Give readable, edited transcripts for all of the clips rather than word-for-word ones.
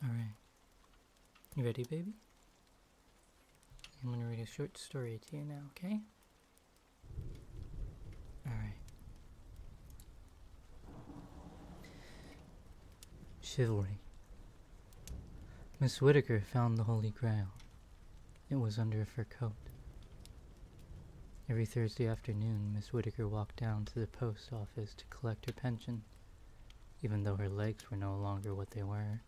Alright. You ready, baby? I'm gonna read a short story to you now, okay? Alright. Chivalry. Miss Whittaker found the Holy Grail. It was under a fur coat. Every Thursday afternoon, Miss Whittaker walked down to the post office to collect her pension, even though her legs were no longer what they were.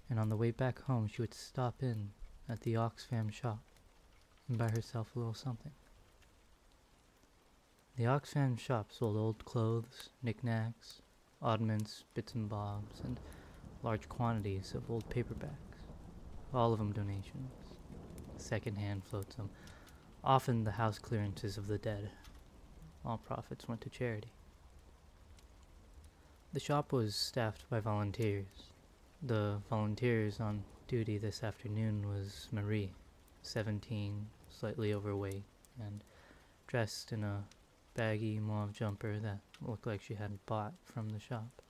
And on the way back home, she would stop in at the Oxfam shop and buy herself a little something. The Oxfam shop sold old clothes, knickknacks, oddments, bits and bobs, and large quantities of old paperbacks, all of them donations, second-hand flotsam, often the house clearances of the dead. All profits went to charity. The shop was staffed by volunteers. The volunteers on duty this afternoon was Marie, 17, slightly overweight, and dressed in a baggy mauve jumper that looked like she hadn't bought from the shop.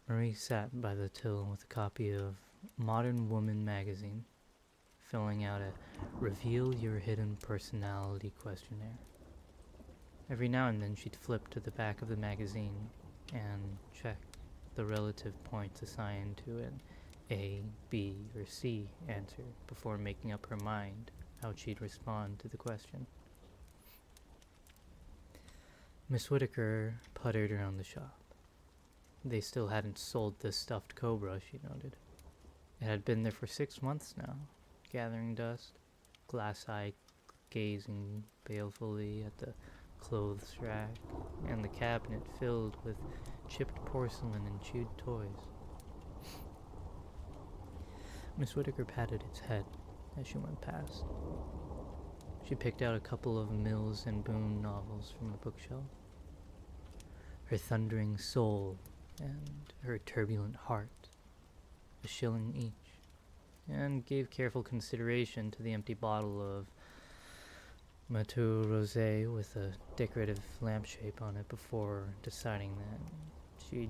Marie sat by the till with a copy of Modern Woman magazine, filling out a Reveal Your Hidden Personality questionnaire. Every now and then she'd flip to the back of the magazine and check the relative points assigned to an A, B, or C answer before making up her mind how she'd respond to the question. Miss Whittaker puttered around the shop. They still hadn't sold the stuffed cobra, she noted. It had been there for 6 months now, gathering dust, glass-eyed gazing balefully at the clothes rack and the cabinet filled with chipped porcelain and chewed toys. Miss Whittaker patted its head as she went past. She picked out a couple of Mills and Boone novels from a bookshelf. Her thundering soul and her turbulent heart, a shilling each, and gave careful consideration to the empty bottle of Matou Rosé with a decorative lampshade on it before deciding that she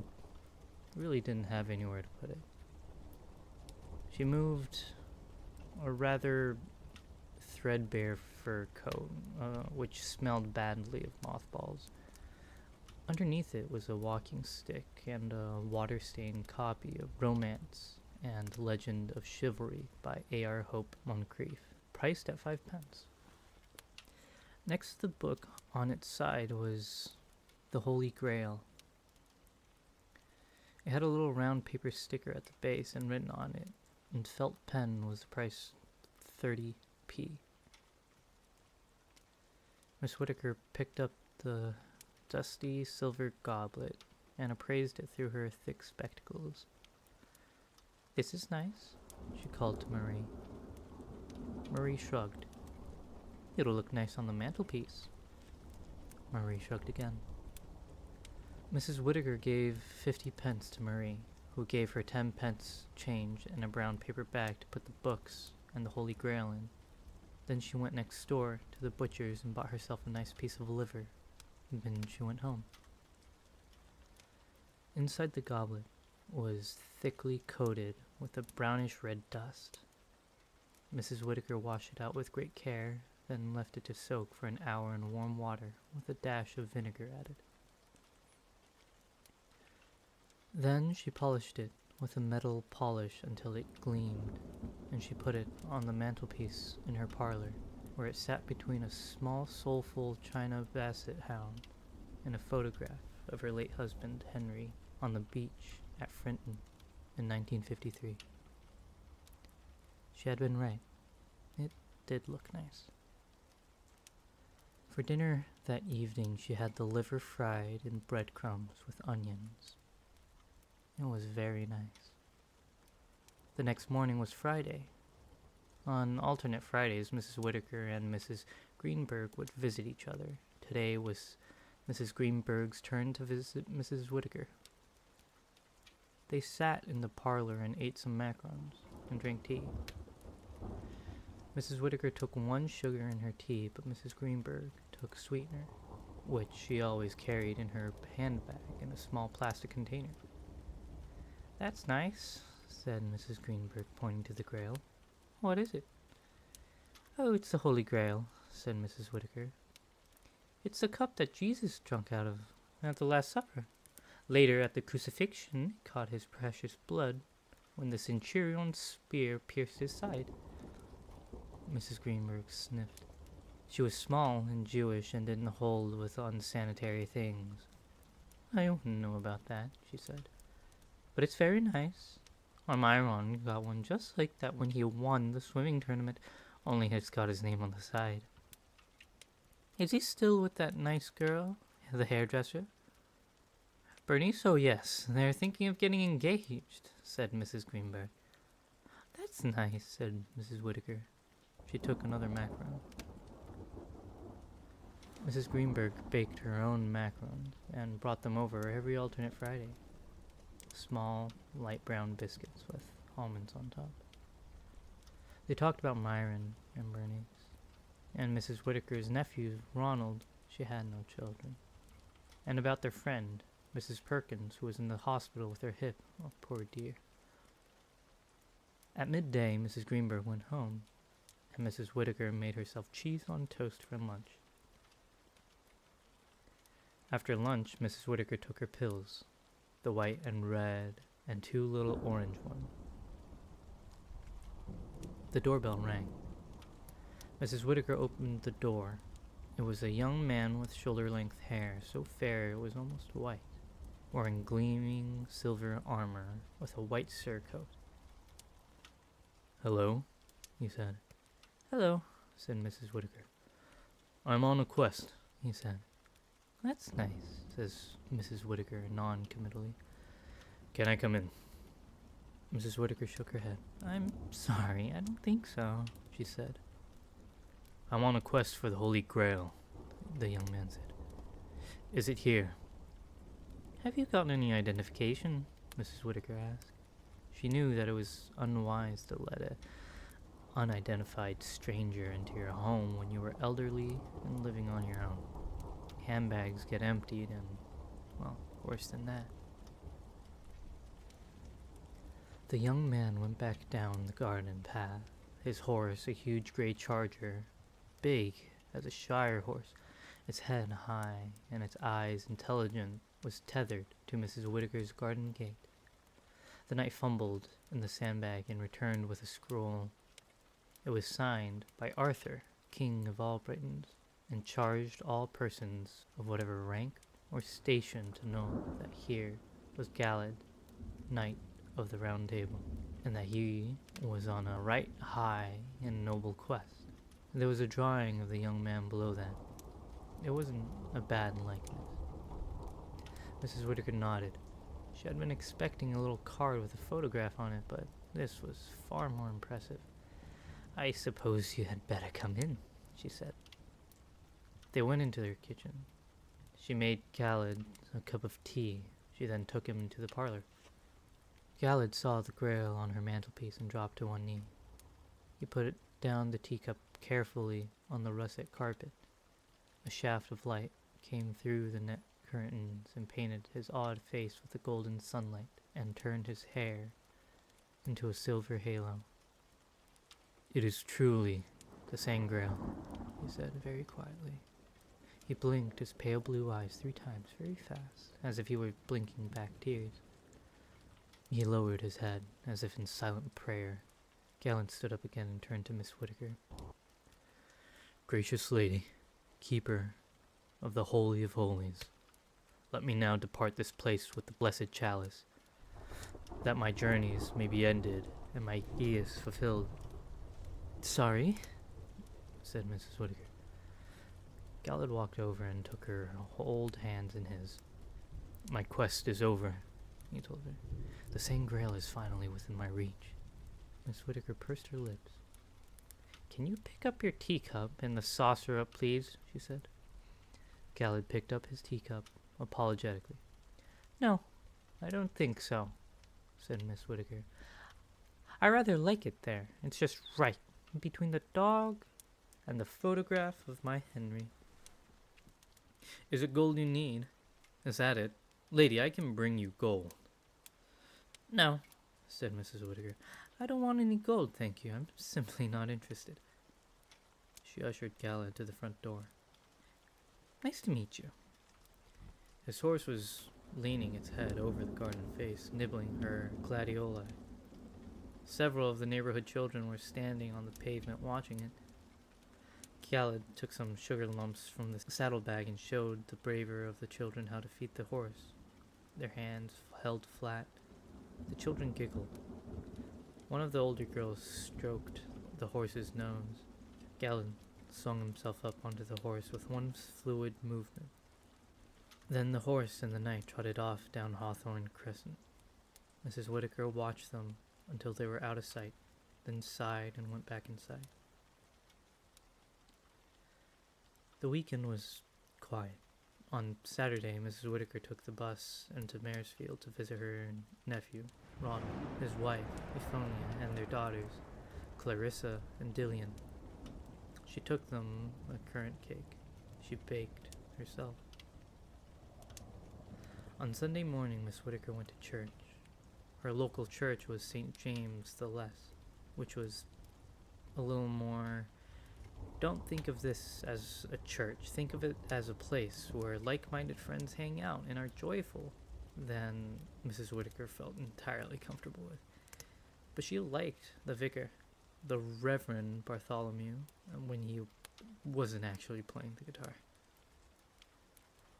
really didn't have anywhere to put it. She moved a rather threadbare fur coat, which smelled badly of mothballs. Underneath it was a walking stick and a water-stained copy of Romance and Legend of Chivalry by A.R. Hope Moncrief, priced at 5 pence. Next to the book on its side was The Holy Grail. It had a little round paper sticker at the base, and written on it in felt pen was the price 30p. Miss Whittaker picked up the dusty silver goblet and appraised it through her thick spectacles. "This is nice," she called to Marie. Marie shrugged. "It'll look nice on the mantelpiece." Marie shrugged again. Mrs. Whittaker gave 50 pence to Marie, who gave her 10 pence change and a brown paper bag to put the books and the Holy Grail in. Then she went next door to the butcher's and bought herself a nice piece of liver. Then she went home. Inside the goblet was thickly coated with a brownish-red dust. Mrs. Whittaker washed it out with great care, then left it to soak for an hour in warm water with a dash of vinegar added. Then she polished it with a metal polish until it gleamed, and she put it on the mantelpiece in her parlor, where it sat between a small soulful china basset hound and a photograph of her late husband, Henry, on the beach at Frinton in 1953. She had been right. It did look nice. For dinner that evening, she had the liver fried in breadcrumbs with onions. It was very nice. The next morning was Friday. On alternate Fridays, Mrs. Whittaker and Mrs. Greenberg would visit each other. Today was Mrs. Greenberg's turn to visit Mrs. Whittaker. They sat in the parlor and ate some macarons and drank tea. Mrs. Whittaker took 1 sugar in her tea, but Mrs. Greenberg took sweetener, which she always carried in her handbag in a small plastic container. That's nice, said Mrs. Greenberg, pointing to the grail. What is it? Oh, it's the Holy Grail, said Mrs. Whittaker. It's the cup that Jesus drank out of at the Last Supper. Later, at the crucifixion, it caught his precious blood when the centurion's spear pierced his side. Mrs. Greenberg sniffed. She was small and Jewish and didn't hold with unsanitary things. I don't know about that, she said. But it's very nice. Our Myron got one just like that when he won the swimming tournament, only it's got his name on the side. Is he still with that nice girl, the hairdresser? Bernice, oh yes, they're thinking of getting engaged, said Mrs. Greenberg. That's nice, said Mrs. Whittaker. She took another macaron. Mrs. Greenberg baked her own macarons and brought them over every alternate Friday. Small, light brown biscuits with almonds on top. They talked about Myron and Bernice, and Mrs. Whittaker's nephew, Ronald, she had no children, and about their friend, Mrs. Perkins, who was in the hospital with her hip. Oh, poor dear. At midday, Mrs. Greenberg went home, and Mrs. Whittaker made herself cheese on toast for lunch. After lunch, Mrs. Whittaker took her pills, the white and red, and 2 little orange ones. The doorbell rang. Mrs. Whittaker opened the door. It was a young man with shoulder-length hair, so fair it was almost white, wearing gleaming silver armor with a white surcoat. Hello, he said. Hello, said Mrs. Whittaker. I'm on a quest, he said. That's nice, says Mrs. Whittaker non-committally. Can I come in? Mrs. Whittaker shook her head. I'm sorry, I don't think so, she said. I'm on a quest for the Holy Grail, the young man said. Is it here? Have you gotten any identification? Mrs. Whittaker asked. She knew that it was unwise to let an unidentified stranger into your home when you were elderly and living on your own. Handbags get emptied and, well, worse than that. The young man went back down the garden path, his horse a huge gray charger, big as a shire horse, its head high and its eyes intelligent, was tethered to Mrs. Whittaker's garden gate. The knight fumbled in the sandbag and returned with a scroll. It was signed by Arthur, King of all Britons, and charged all persons of whatever rank or station to know that here was Galad, Knight of the Round Table, and that he was on a right high and noble quest. There was a drawing of the young man below that. It wasn't a bad likeness. Mrs. Whittaker nodded. She had been expecting a little card with a photograph on it, but this was far more impressive. I suppose you had better come in, she said. They went into their kitchen. She made Galad a cup of tea. She then took him into the parlor. Galad saw the grail on her mantelpiece and dropped to one knee. He put down the teacup carefully on the russet carpet. A shaft of light came through the net curtains and painted his odd face with the golden sunlight and turned his hair into a silver halo. It is truly the same grail, he said very quietly. He blinked his pale blue eyes 3 times very fast, as if he were blinking back tears. He lowered his head, as if in silent prayer. Gallant stood up again and turned to Miss Whittaker. Gracious lady, keeper of the Holy of Holies, let me now depart this place with the blessed chalice, that my journeys may be ended and my ideas fulfilled. Sorry, said Mrs. Whittaker. Galad walked over and took her old hands in his. My quest is over, he told her. The same grail is finally within my reach. Miss Whittaker pursed her lips. Can you pick up your teacup and the saucer up, please? She said. Galad picked up his teacup apologetically. No, I don't think so, said Miss Whittaker. I rather like it there. It's just right, between the dog and the photograph of my Henry. Is it gold you need? Is that it? Lady, I can bring you gold. No, said Mrs. Whittaker. I don't want any gold, thank you. I'm simply not interested. She ushered Galad to the front door. Nice to meet you. His horse was leaning its head over the garden face, nibbling her gladioli. Several of the neighborhood children were standing on the pavement watching it. Galad took some sugar lumps from the saddlebag and showed the braver of the children how to feed the horse, their hands held flat. The children giggled. One of the older girls stroked the horse's nose. Galad swung himself up onto the horse with one fluid movement. Then the horse and the knight trotted off down Hawthorne Crescent. Mrs. Whittaker watched them until they were out of sight, then sighed and went back inside. The weekend was quiet. On Saturday, Mrs. Whittaker took the bus into Maresfield to visit her nephew, Ronald, his wife, Ephonia, and their daughters, Clarissa and Dillian. She took them a currant cake she baked herself. On Sunday morning, Miss Whittaker went to church. Her local church was St. James the Less, which was a little more... Don't think of this as a church. Think of it as a place where like-minded friends hang out and are joyful than Mrs. Whittaker felt entirely comfortable with. But she liked the vicar, the Reverend Bartholomew, when he wasn't actually playing the guitar.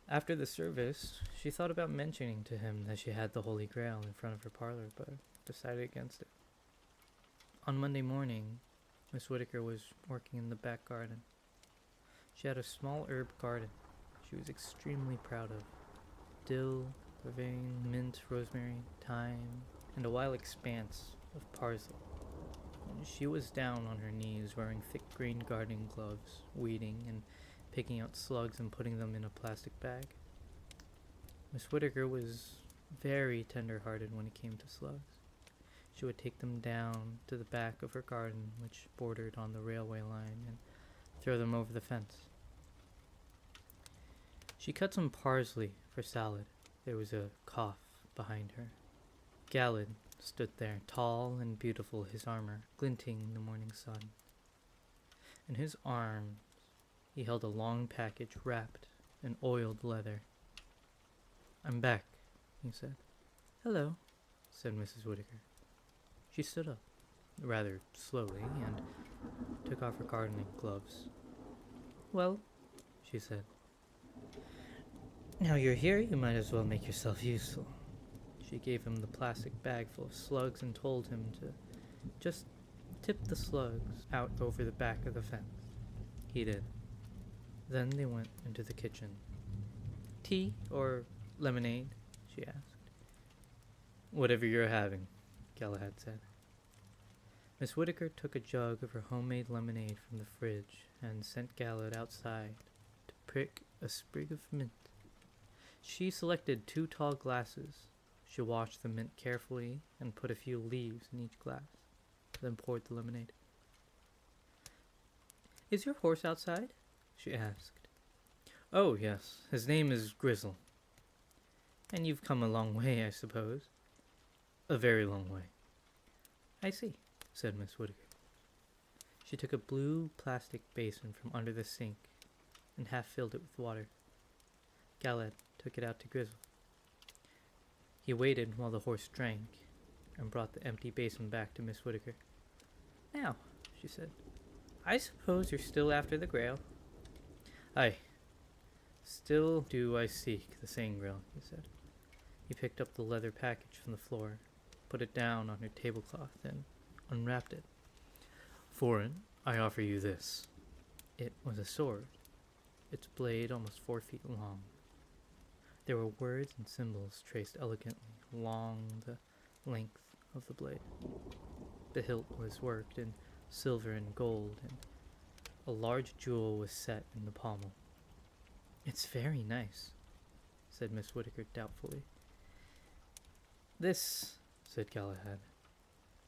After the service, she thought about mentioning to him that she had the Holy Grail in front of her parlor, but decided against it. On Monday morning, Miss Whittaker was working in the back garden. She had a small herb garden she was extremely proud of. Dill, vervain, mint, rosemary, thyme, and a wild expanse of parsley. She was down on her knees wearing thick green gardening gloves, weeding and picking out slugs and putting them in a plastic bag. Miss Whittaker was very tender-hearted when it came to slugs. She would take them down to the back of her garden, which bordered on the railway line, and throw them over the fence. She cut some parsley for salad. There was a cough behind her. Galad stood there, tall and beautiful, his armor glinting in the morning sun. In his arms, he held a long package wrapped in oiled leather. "I'm back," he said. "Hello," said Mrs. Whittaker. She stood up, rather slowly, and took off her gardening gloves. "Well," she said, "now you're here, you might as well make yourself useful." She gave him the plastic bag full of slugs and told him to just tip the slugs out over the back of the fence. He did. Then they went into the kitchen. "Tea or lemonade?" she asked. "Whatever you're having," Galahad said. Miss Whittaker took a jug of her homemade lemonade from the fridge and sent Galahad outside to prick a sprig of mint. She selected 2 tall glasses. She washed the mint carefully and put a few leaves in each glass, then poured the lemonade. "Is your horse outside?" she asked. "Oh, yes. His name is Grizzle." "And you've come a long way, I suppose?" "A very long way." "I see," said Miss Whittaker. She took a blue plastic basin from under the sink and half filled it with water. Galahad took it out to Grizzle. He waited while the horse drank and brought the empty basin back to Miss Whittaker. "Now," she said, "I suppose you're still after the Grail." "Aye, still do I seek the Sangreal," he said. He picked up the leather package from the floor, put it down on her tablecloth, and unwrapped it. "For it, I offer you this." It was a sword, its blade almost 4 feet long. There were words and symbols traced elegantly along the length of the blade. The hilt was worked in silver and gold, and a large jewel was set in the pommel. "It's very nice," said Miss Whittaker doubtfully. "This," said Galahad,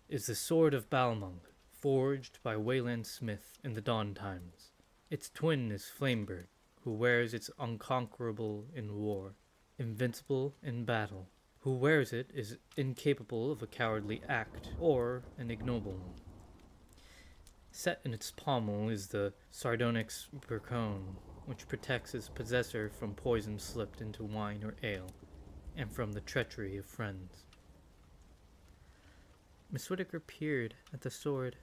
"is the sword of Balmung, forged by Wayland Smith in the dawn times. Its twin is Flamebird, who wears its unconquerable in war, invincible in battle, Who wears it is incapable of a cowardly act or an ignoble one. Set in its pommel is the sardonyx burcone, which protects its possessor from poison slipped into wine or ale, and from the treachery of friends. Miss Whittaker peered at the sword.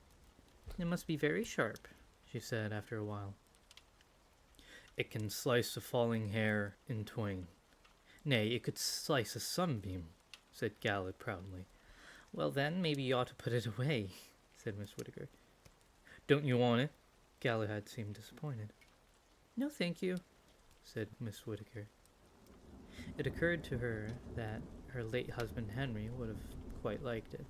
It must be very sharp, she said after a while. It can slice a falling hair in twain. Nay, it could slice a sunbeam, said Galahad proudly. Well then, maybe you ought to put it away, said Miss Whittaker. Don't you want it? Galahad seemed disappointed. No, thank you, said Miss Whittaker. It occurred to her that her late husband Henry would have quite liked it.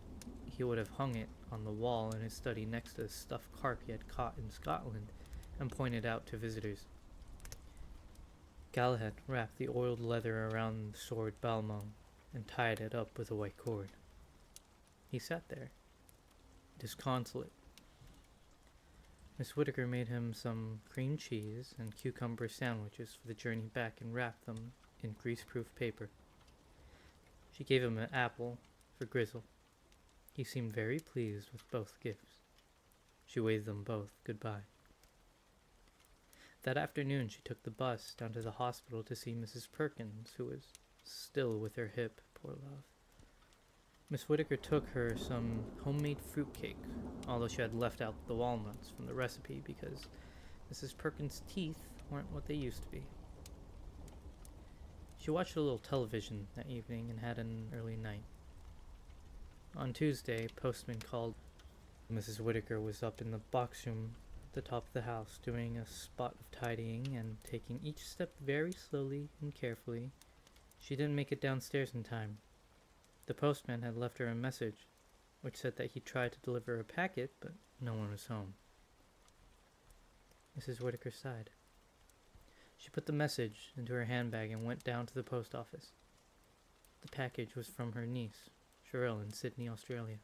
He would have hung it on the wall in his study next to the stuffed carp he had caught in Scotland and pointed out to visitors. Galahad wrapped the oiled leather around the sword balmung and tied it up with a white cord. He sat there, disconsolate. Miss Whittaker made him some cream cheese and cucumber sandwiches for the journey back and wrapped them in greaseproof paper. She gave him an apple for Grizzle. He seemed very pleased with both gifts. She waved them both goodbye. That afternoon she took the bus down to the hospital to see Mrs. Perkins, who was still with her hip, poor love. Miss Whittaker took her some homemade fruitcake, although she had left out the walnuts from the recipe because Mrs. Perkins' teeth weren't what they used to be. She watched a little television that evening and had an early night. On Tuesday, postman called. Mrs. Whittaker was up in the box room at the top of the house, doing a spot of tidying and taking each step very slowly and carefully. She didn't make it downstairs in time. The postman had left her a message, which said that he tried to deliver a packet, but no one was home. Mrs. Whittaker sighed. She put the message into her handbag and went down to the post office. The package was from her niece, Cheryl, in Sydney, Australia.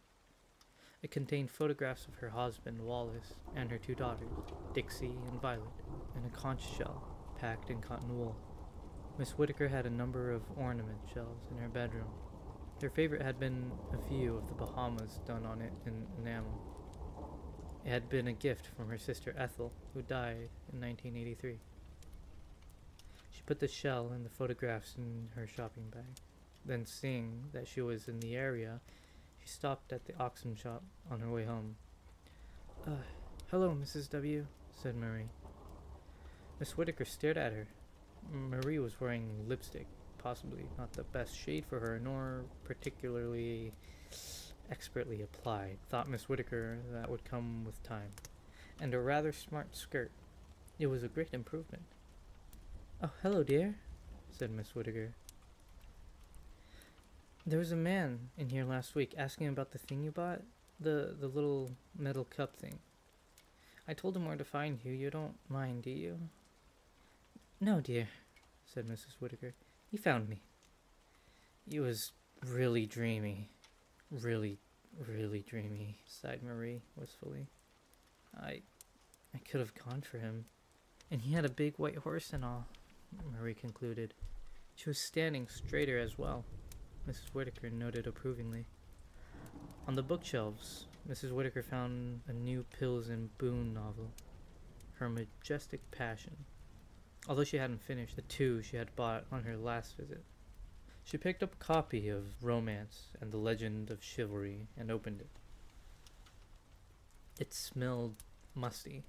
It contained photographs of her husband, Wallace, and her two daughters, Dixie and Violet, and a conch shell packed in cotton wool. Miss Whittaker had a number of ornament shells in her bedroom. Her favorite had been a view of the Bahamas done on it in enamel. It had been a gift from her sister Ethel, who died in 1983. She put the shell and the photographs in her shopping bag. Then, seeing that she was in the area, she stopped at the auction shop on her way home. Hello, Mrs. W., said Marie. Miss Whittaker stared at her. Marie was wearing lipstick, possibly not the best shade for her, nor particularly expertly applied, thought Miss Whittaker that would come with time, and a rather smart skirt. It was a great improvement. Oh, hello, dear, said Miss Whittaker. There was a man in here last week asking about the thing you bought, the little metal cup thing. I told him where to find you. You don't mind, do you? No, dear, said Mrs. Whittaker. He found me. He was really dreamy. Really, really dreamy, sighed Marie wistfully. I could have gone for him. And he had a big white horse and all, Marie concluded. She was standing straighter as well, Mrs. Whittaker noted approvingly. On the bookshelves, Mrs. Whittaker found a new Pills and Boone novel, Her Majestic Passion, although she hadn't finished the two she had bought on her last visit. She picked up a copy of Romance and the Legend of Chivalry and opened it. It smelled musty.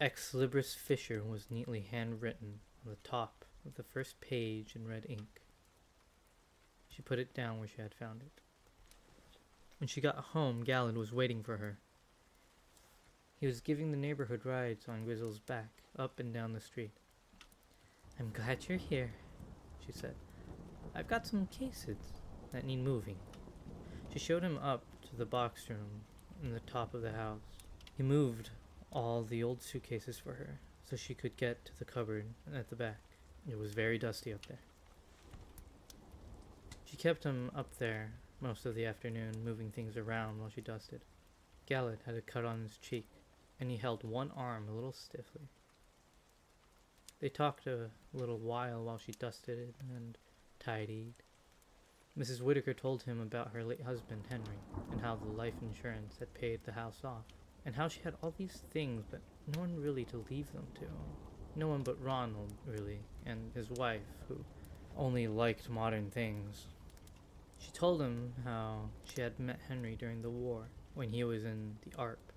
Ex Libris Fisher was neatly handwritten on the top of the first page in red ink. She put it down where she had found it. When she got home, Galahad was waiting for her. He was giving the neighborhood rides on Grizzle's back, up and down the street. I'm glad you're here, she said. I've got some cases that need moving. She showed him up to the box room in the top of the house. He moved all the old suitcases for her so she could get to the cupboard at the back. It was very dusty up there. She kept him up there most of the afternoon, moving things around while she dusted. Galahad had a cut on his cheek, and he held one arm a little stiffly. They talked a little while she dusted and tidied. Mrs. Whitaker told him about her late husband, Henry, and how the life insurance had paid the house off, and how she had all these things, but no one really to leave them to. No one but Ronald, really, and his wife, who only liked modern things. She told him how she had met Henry during the war, when he was in the ARP,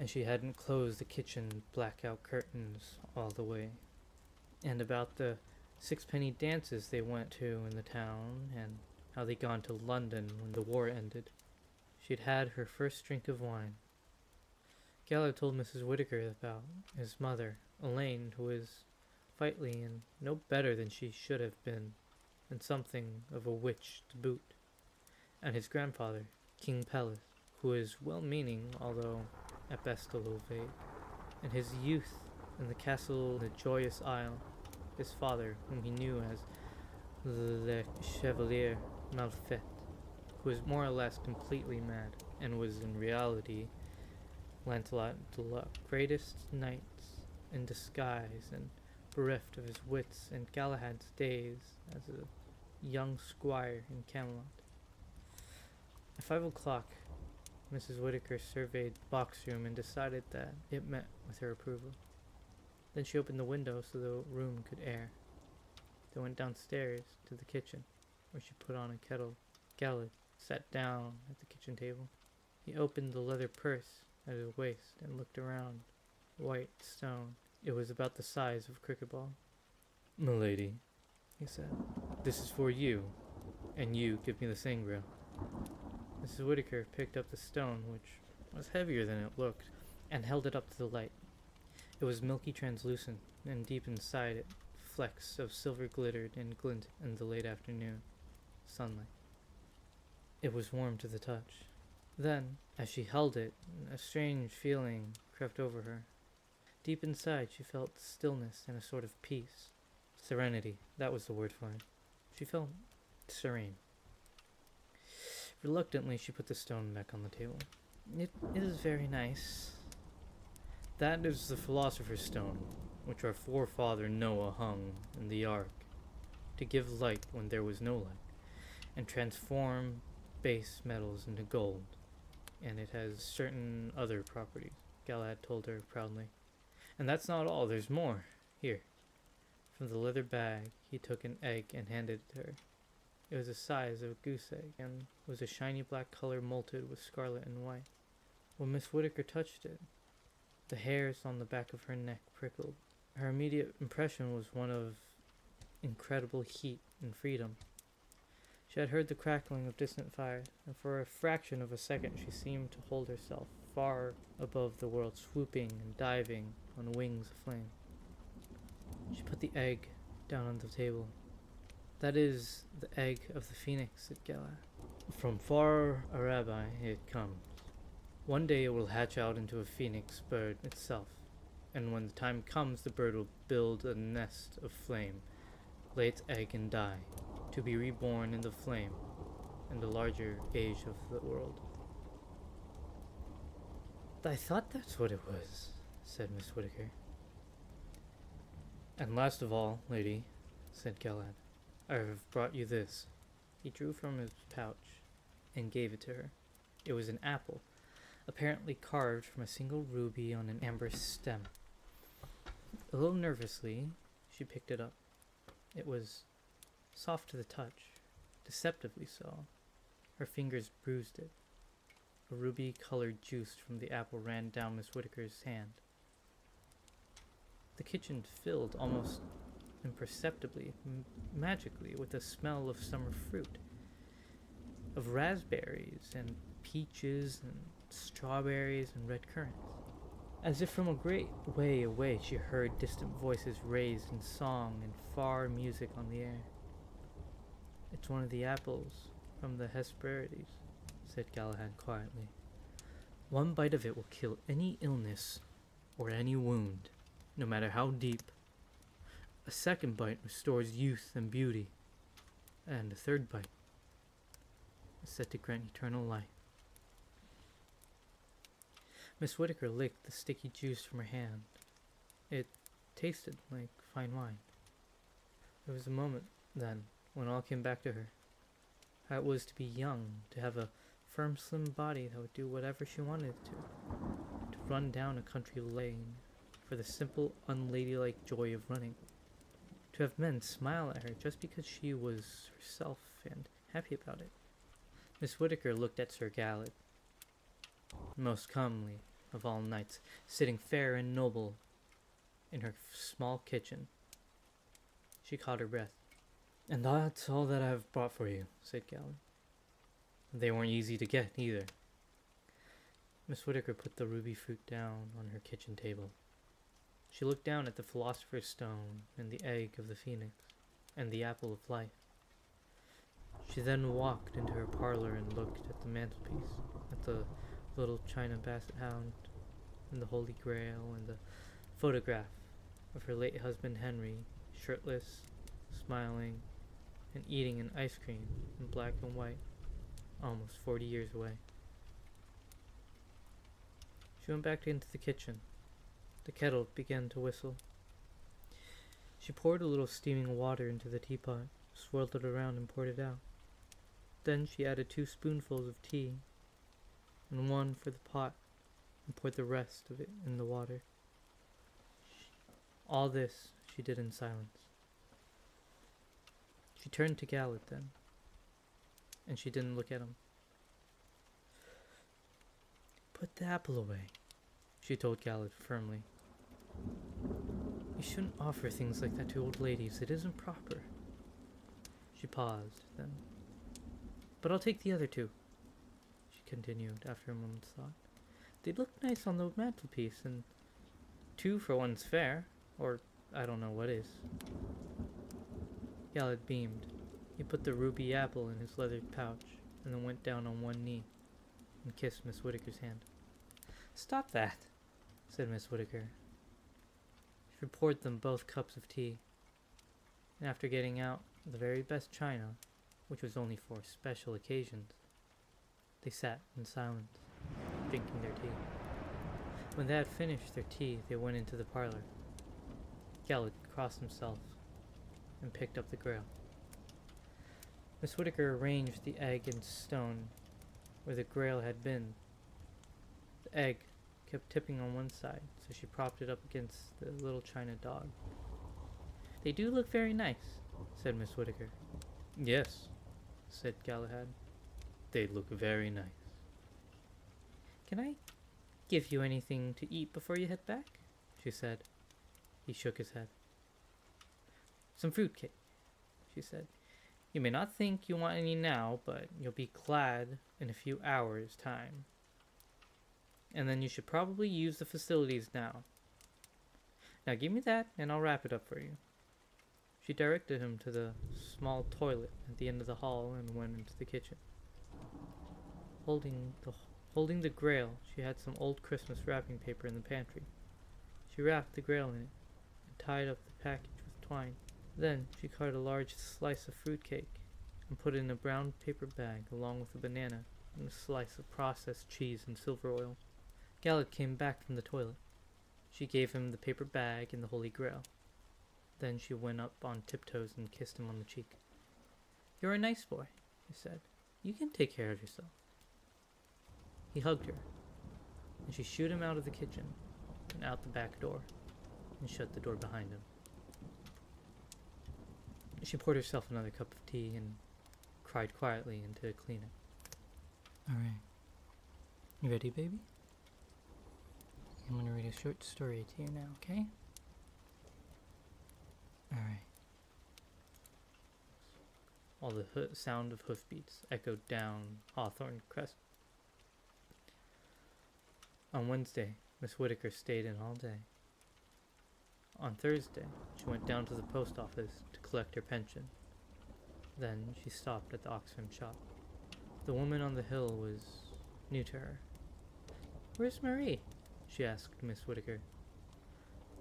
and she hadn't closed the kitchen blackout curtains all the way, and about the sixpenny dances they went to in the town, and how they'd gone to London when the war ended. She'd had her first drink of wine. Gallo told Mrs. Whitaker about his mother, Elaine, who was fightly and no better than she should have been, and something of a witch to boot, and his grandfather, King Pelles, who was well-meaning, although at best a little vague, and his youth in the castle in the Joyous Isle, his father, whom he knew as Le Chevalier Malfait, who was more or less completely mad, and was in reality Lancelot the greatest knights in disguise, and bereft of his wits and Galahad's days as a young squire in Camelot. At 5 o'clock, Mrs. Whitaker surveyed the box room and decided that it met with her approval. Then she opened the window so the room could air. They went downstairs to the kitchen, where she put on a kettle. Galahad sat down at the kitchen table. He opened the leather purse at his waist and looked around. White stone. It was about the size of a cricket ball. "Milady," he said, "this is for you, and you give me the sangria." Mrs. Whitaker picked up the stone, which was heavier than it looked, and held it up to the light. It was milky translucent, and deep inside it, flecks of silver glittered and glinted in the late afternoon sunlight. It was warm to the touch. Then, as she held it, a strange feeling crept over her. Deep inside, she felt stillness and a sort of peace. Serenity, that was the word for it. She felt serene. Reluctantly, she put the stone back on the table. "It is very nice." "That is the Philosopher's Stone, which our forefather Noah hung in the ark, to give light when there was no light, and transform base metals into gold, and it has certain other properties," Galahad told her proudly. "And that's not all, there's more. Here." From the leather bag, he took an egg and handed it to her. It was the size of a goose egg, and was a shiny black color molted with scarlet and white. When Miss Whitaker touched it, the hairs on the back of her neck prickled. Her immediate impression was one of incredible heat and freedom. She had heard the crackling of distant fires, and for a fraction of a second she seemed to hold herself far above the world, swooping and diving on wings of flame. She put the egg down on the table. "That is the egg of the phoenix," said Galahad. "From far Araby it comes. One day it will hatch out into a phoenix bird itself, and when the time comes the bird will build a nest of flame, lay its egg and die, to be reborn in the flame and the larger age of the world." "I thought that's what it was," said Miss Whitaker. "And last of all, lady," said Galahad, "I have brought you this." He drew from his pouch and gave it to her. It was an apple, apparently carved from a single ruby on an amber stem. A little nervously, she picked it up. It was soft to the touch, deceptively so. Her fingers bruised it. A ruby-colored juice from the apple ran down Miss Whitaker's hand. The kitchen filled almost imperceptibly, magically, with the smell of summer fruit, of raspberries and peaches and strawberries and red currants. As if from a great way away, she heard distant voices raised in song and far music on the air. "It's one of the apples from the Hesperides," said Galahad quietly. "One bite of it will kill any illness or any wound, no matter how deep. A second bite restores youth and beauty, and a third bite is said to grant eternal life." Miss Whitaker licked the sticky juice from her hand. It tasted like fine wine. There was a moment, then, when all came back to her. how it was to be young, to have a firm, slim body that would do whatever she wanted to run down a country lane for the simple, unladylike joy of running, to have men smile at her just because she was herself and happy about it. Miss Whittaker looked at Sir Galad, most comely of all knights, sitting fair and noble in her small kitchen. She caught her breath. "And that's all that I have brought for you," said Galad. "They weren't easy to get, either." Miss Whittaker put the ruby fruit down on her kitchen table. She looked down at the Philosopher's Stone and the egg of the phoenix and the apple of life. She then walked into her parlor and looked at the mantelpiece, at the little china basset hound and the Holy Grail and the photograph of her late husband Henry, shirtless, smiling, and eating an ice cream in black and white, almost 40 years away. She went back into the kitchen. The kettle began to whistle. She poured a little steaming water into the teapot, swirled it around, and poured it out. Then she added 2 spoonfuls of tea, and 1 for the pot, and poured the rest of it in the water. All this she did in silence. She turned to Galad then, and she didn't look at him. "Put the apple away," she told Galad firmly. "You shouldn't offer things like that to old ladies. It isn't proper." She paused, then. "But I'll take the other 2," she continued after a moment's thought. "They'd look nice on the mantelpiece, and 2 for 1's fair, or I don't know what is." Galad beamed. He put the ruby apple in his leather pouch, and then went down on one knee and kissed Miss Whittaker's hand. "Stop that," said Miss Whittaker. She poured them both cups of tea, and after getting out the very best china, which was only for special occasions, they sat in silence, drinking their tea. When they had finished their tea, they went into the parlor. Galad crossed himself and picked up the grail. Miss Whittaker arranged the egg and stone where the grail had been. The egg kept tipping on one side, so she propped it up against the little china dog. "They do look very nice," said Miss Whittaker. "Yes," said Galahad. "They look very nice." "Can I give you anything to eat before you head back?" she said. He shook his head. "Some fruitcake," she said. "You may not think you want any now, but you'll be glad in a few hours' time. And then you should probably use the facilities now. Now give me that, and I'll wrap it up for you." She directed him to the small toilet at the end of the hall and went into the kitchen. Holding the grail, she had some old Christmas wrapping paper in the pantry. She wrapped the grail in it and tied up the package with twine. Then she cut a large slice of fruitcake and put it in a brown paper bag along with a banana and a slice of processed cheese and silver oil. Galad came back from the toilet. She gave him the paper bag and the Holy Grail. Then she went up on tiptoes and kissed him on the cheek. "You're a nice boy," she said. "You can take care of yourself." He hugged her, and she shooed him out of the kitchen and out the back door and shut the door behind him. She poured herself another cup of tea and cried quietly into a Kleenex. "Alright. You ready, baby? I'm gonna read a short story to you now, okay? Alright." While the sound of hoofbeats echoed down Hawthorne Crest. On Wednesday, Miss Whittaker stayed in all day. On Thursday, she went down to the post office to collect her pension. Then she stopped at the Oxfam shop. The woman on the hill was new to her. "Where's Marie?" she asked Miss Whittaker.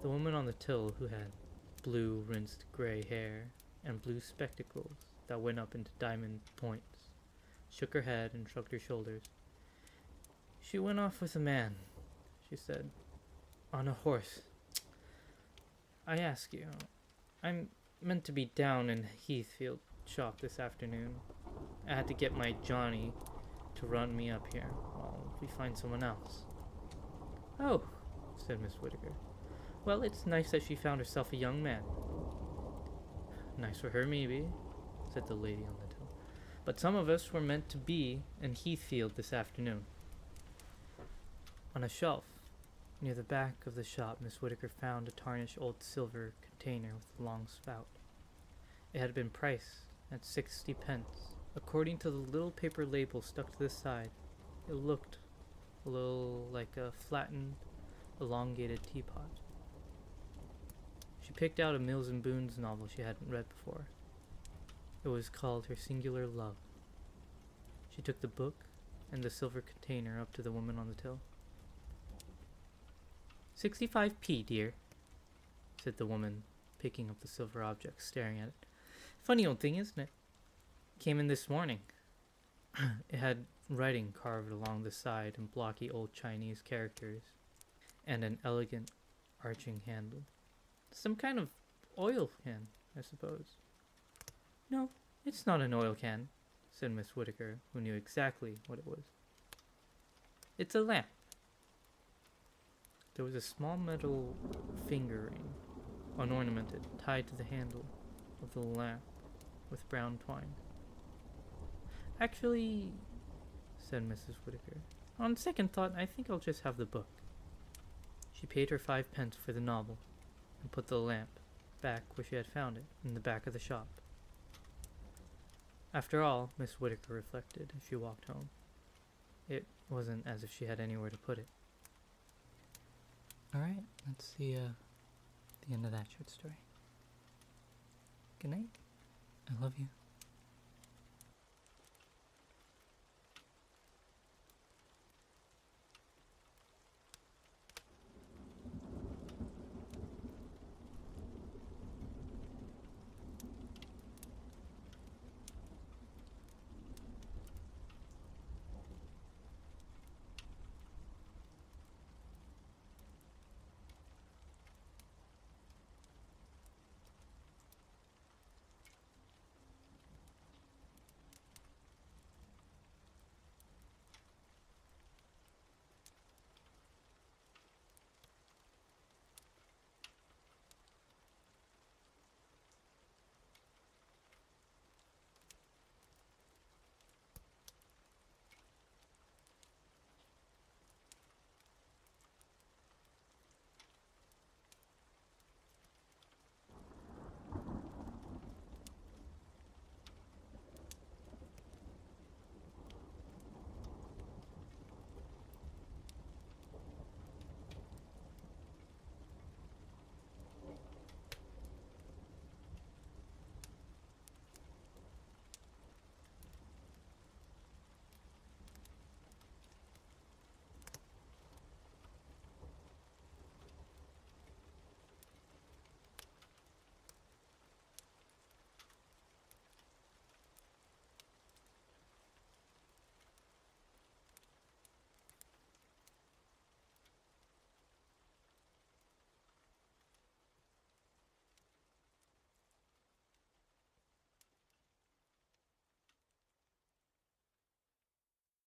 The woman on the till, who had blue, rinsed gray hair and blue spectacles that went up into diamond points, shook her head and shrugged her shoulders. "She went off with a man," she said, "on a horse. I ask you, I'm meant to be down in Heathfield shop this afternoon. I had to get my Johnny to run me up here while we find someone else. Oh, said Miss Whittaker. Well, it's nice that she found herself a young man. Nice for her, maybe, said the lady on the till. But some of us were meant to be in Heathfield this afternoon. On a shelf near the back of the shop, Miss Whittaker found a tarnished old silver container with a long spout. It had been priced at 60 pence. According to the little paper label stuck to the side, it looked a little like a flattened, elongated teapot. She picked out a Mills and Boon's novel she hadn't read before. It was called Her Singular Love. She took the book and the silver container up to the woman on the till. 65p, dear, said the woman, picking up the silver object, staring at it. Funny old thing, isn't it? Came in this morning. It had writing carved along the side in blocky old Chinese characters, and an elegant arching handle. Some kind of oil can, I suppose. No, it's not an oil can, said Miss Whittaker, who knew exactly what it was. It's a lamp. There was a small metal finger ring, unornamented, tied to the handle of the lamp with brown twine. Actually, said Mrs. Whittaker, on second thought, I think I'll just have the book. She paid her 5 pence for the novel and put the lamp back where she had found it, in the back of the shop. After all, Miss Whittaker reflected as she walked home, it wasn't as if she had anywhere to put it. Alright, that's the end of that short story. Good night. I love you.